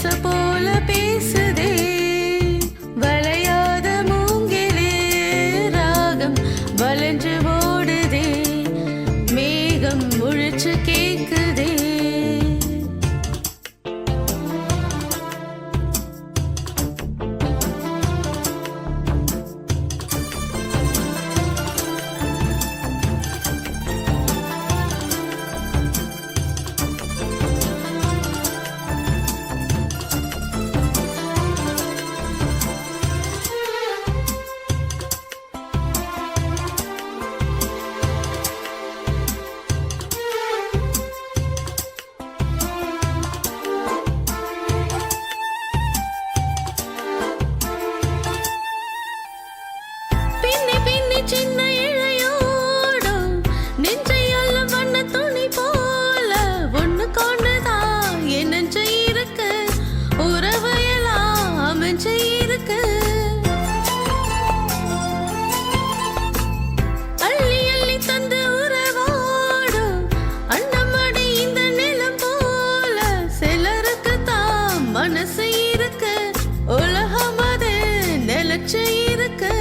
இசை போல பேசுதே வளையாத மூங்கிலே ராகம் வளைஞ்சு ஓடுதே மேகம் முழிச்சு கேக்குதே சின்ன இழையோடும் நெஞ்சை அள்ளும் வண்ண துணி போல ஒண்ணு கொண்டுதான் என் நெஞ்சு இருக்கு உறவு எல்லாம் அமைஞ்சு இருக்கு அள்ளி அள்ளி தந்து உறவாடும் அண்ணமடி இந்த நிலம் போல சிலருக்கு தான் மனசு இருக்கு உலகம் அது நிலச்சு இருக்கு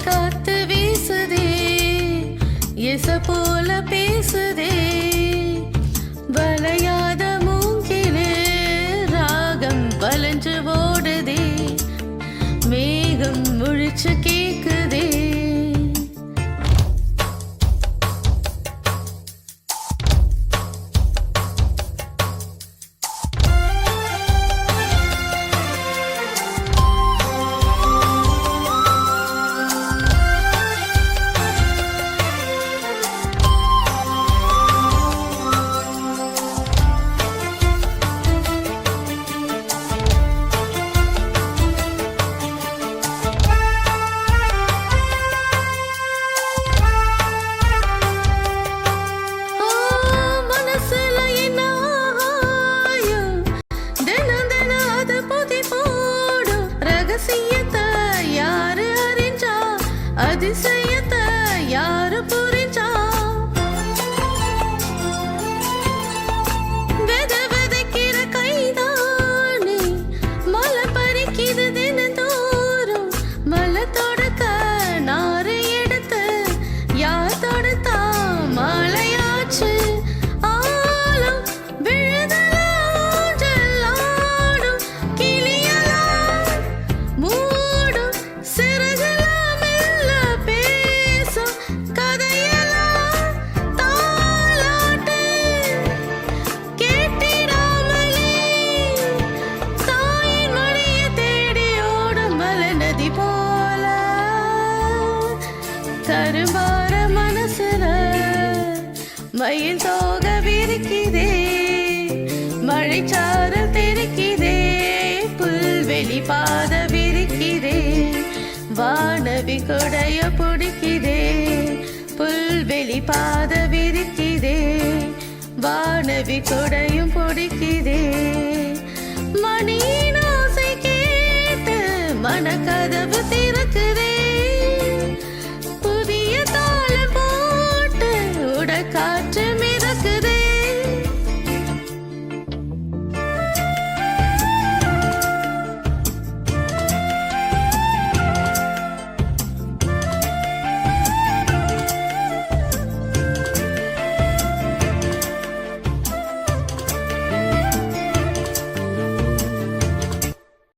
காத்து வீசுதே இசை போல பேசுதே வளையாத மூங்கிலே ராகம் வளைஞ்சு ஓடுதே மேகம் முழிச்சு கேக்குதே யாரு அறிஞ்சா அதிசயத்தை யாரு புரிஞ்சா வெத வெதைக்கிற கைதானே மலை பறிக்குது தினந்தோறும் மலை தொடுக்க நாறு எடுத்து யார் தொடுத்தா மலையாச்சு ஆலம் விழுதல ஊஞ்சலாடும் கிளியலாம் மூடும் சிறகலாம் மெல்ல பேசும் கதையெல்லாம் தாலாட்டு கேட்டிடாமலே தாயின் மடியை தேடி ஓடும் மலை நதி போல கரும்பார மனசுல மயில் தோக விரிக்குதே மழைச்சாரல் தெரிக்குதே புல்வெளி பாத விரிக்குதே வானவி கொடைய பிடிக்குதே புல்வெளி பாத விரிக்குதே வானவி கொடையும் பிடிக்குதே மணியின